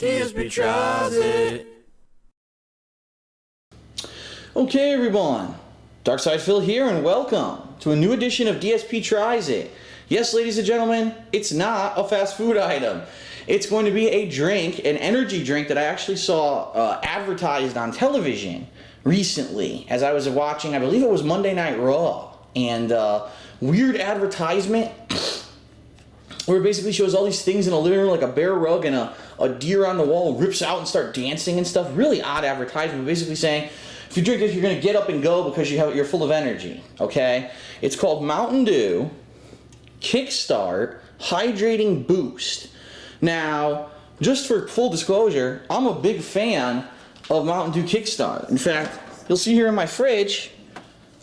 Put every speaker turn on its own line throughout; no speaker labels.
DSP tries it.
Okay, everyone. Darkside Phil here, and welcome to a new edition of DSP Tries It. Yes, ladies and gentlemen, it's not a fast food item. It's going to be a drink, an energy drink that I actually saw advertised on television recently as I was watching, I believe it was Monday Night Raw, and weird advertisement where it basically shows all these things in a living room, like a bear rug and a deer on the wall rips out and start dancing and stuff. Really odd advertisement, basically saying, if you drink this, you're going to get up and go because you're full of energy, okay? It's called Mountain Dew Kickstart Hydrating Boost. Now, just for full disclosure, I'm a big fan of Mountain Dew Kickstart. In fact, you'll see here in my fridge,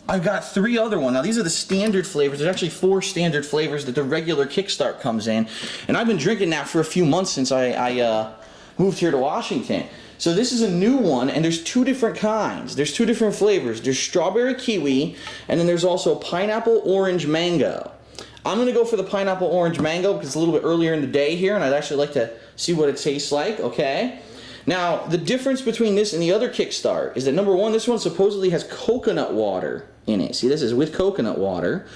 I've got 3 other ones. Now, these are the standard flavors. There's actually 4 standard flavors that the regular Kickstart comes in. And I've been drinking that for a few months since I moved here to Washington. So this is a new one, and there's 2 different kinds. There's 2 different flavors. There's strawberry kiwi, and then there's also pineapple orange mango. I'm going to go for the pineapple orange mango because it's a little bit earlier in the day here, and I'd actually like to see what it tastes like, okay? Now, the difference between this and the other Kickstart is that, number 1, this one supposedly has coconut water in it. See, this is with coconut water.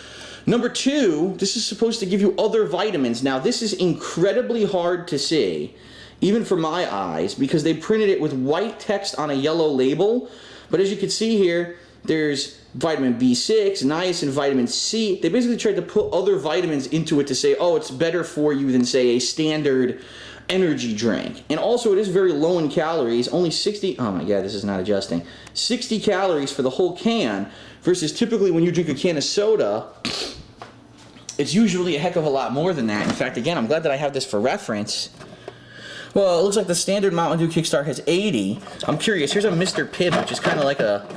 Number 2, this is supposed to give you other vitamins. Now, this is incredibly hard to see, even for my eyes, because they printed it with white text on a yellow label. But as you can see here, there's vitamin B6, niacin, vitamin C. They basically tried to put other vitamins into it to say, oh, it's better for you than, say, a standard energy drink. And also, it is very low in calories, only 60, oh my god, this is not adjusting, 60 calories for the whole can, versus typically when you drink a can of soda, it's usually a heck of a lot more than that. In fact, again, I'm glad that I have this for reference. Well, it looks like the standard Mountain Dew Kickstart has 80. I'm curious, here's a Mr. Pibb, which is kind of like a,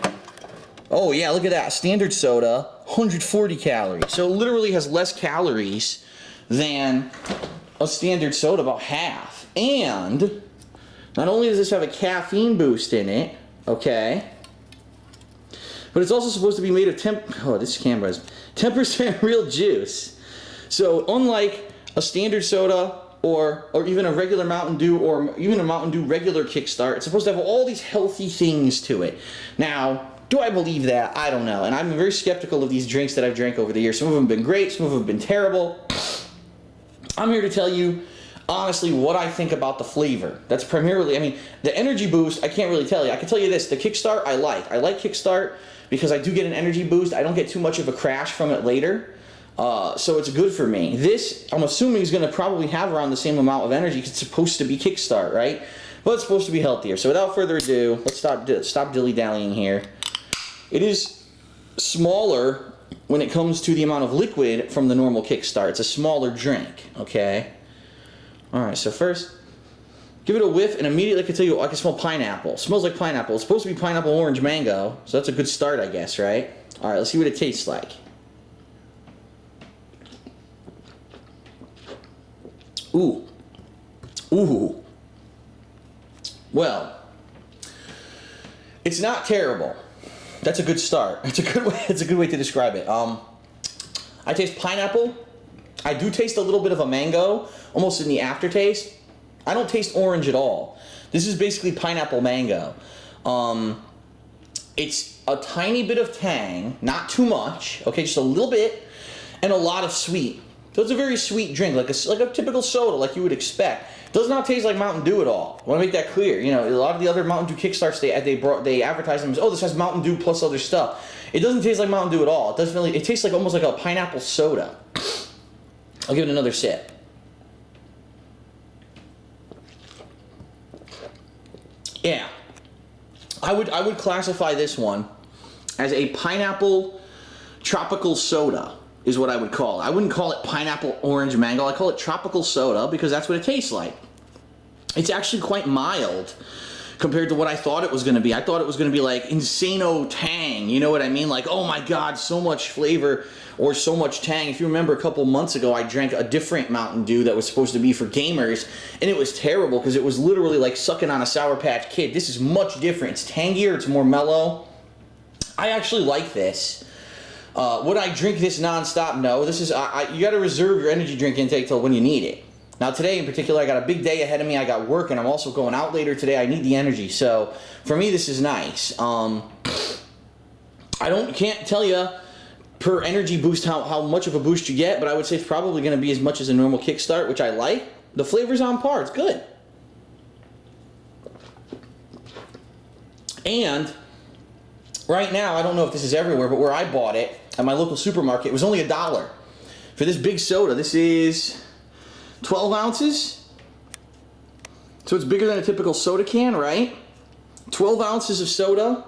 oh yeah, look at that, standard soda, 140 calories. So it literally has less calories than a standard soda, about half. And not only does this have a caffeine boost in it, okay, but it's also supposed to be made of 10% real juice. So unlike a standard soda or even a regular Mountain Dew, or even a Mountain Dew regular Kickstart, it's supposed to have all these healthy things to it. Now, do I believe that? I don't know. And I'm very skeptical of these drinks that I've drank over the years. Some of them have been great, some of them have been terrible. I'm here to tell you, honestly, what I think about the flavor. That's primarily, I mean, the energy boost, I can't really tell you. I can tell you this, the Kickstart, I like. I like Kickstart because I do get an energy boost. I don't get too much of a crash from it later. So it's good for me. This, I'm assuming, is going to probably have around the same amount of energy because it's supposed to be Kickstart, right? But it's supposed to be healthier. So without further ado, let's stop dilly-dallying here. It is smaller when it comes to the amount of liquid from the normal Kickstart. It's a smaller drink, okay? Alright, so first, give it a whiff, and immediately I can tell you, I can smell pineapple. It smells like pineapple. It's supposed to be pineapple orange mango, so that's a good start, I guess, right? Alright, let's see what it tastes like. Ooh. Ooh. Well, it's not terrible. That's a good start. It's a good way to describe it. I taste pineapple. I do taste a little bit of a mango, almost in the aftertaste. I don't taste orange at all. This is basically pineapple mango. It's a tiny bit of tang, not too much, okay, just a little bit, and a lot of sweet. So it's a very sweet drink, like a typical soda, like you would expect. It does not taste like Mountain Dew at all. I want to make that clear. You know, a lot of the other Mountain Dew Kickstarts, they advertise them as, oh, this has Mountain Dew plus other stuff. It doesn't taste like Mountain Dew at all. It tastes like almost like a pineapple soda. I'll give it another sip. Yeah, I would classify this one as a pineapple tropical soda, is what I would call it. I wouldn't call it pineapple orange mango. I call it tropical soda because that's what it tastes like. It's actually quite mild compared to what I thought it was going to be. I thought it was going to be like insano tang, you know what I mean? Like, oh my god, so much flavor or so much tang. If you remember a couple months ago, I drank a different Mountain Dew that was supposed to be for gamers, and it was terrible because it was literally like sucking on a Sour Patch Kid. This is much different. It's tangier, it's more mellow. I actually like this. Would I drink this non-stop? No. This is you got to reserve your energy drink intake till when you need it. Now today in particular, I got a big day ahead of me. I got work, and I'm also going out later today. I need the energy, so for me this is nice. Can't tell you per energy boost how much of a boost you get, but I would say it's probably going to be as much as a normal Kickstart, which I like. The flavor's on par. It's good. And right now, I don't know if this is everywhere, but where I bought it at my local supermarket, it was only $1 for this big soda. This is 12 ounces. So it's bigger than a typical soda can, right? 12 ounces of soda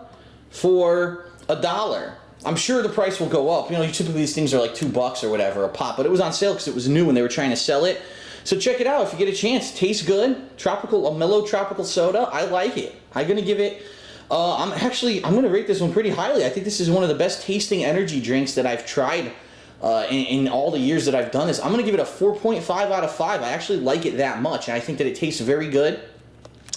for $1. I'm sure the price will go up. You know, typically these things are like $2 or whatever a pop, but it was on sale because it was new when they were trying to sell it. So check it out if you get a chance. Tastes good. A mellow tropical soda. I like it. I'm gonna give it. I'm gonna rate this one pretty highly. I think this is one of the best tasting energy drinks that I've tried in all the years that I've done this. I'm gonna give it a 4.5 out of 5. I actually like it that much, and I think that it tastes very good.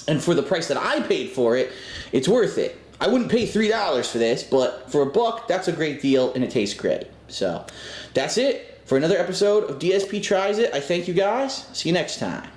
And for the price that I paid for it, it's worth it. I wouldn't pay $3 for this, but for $1, that's a great deal, and it tastes great. So that's it for another episode of DSP Tries It. I thank you guys. See you next time.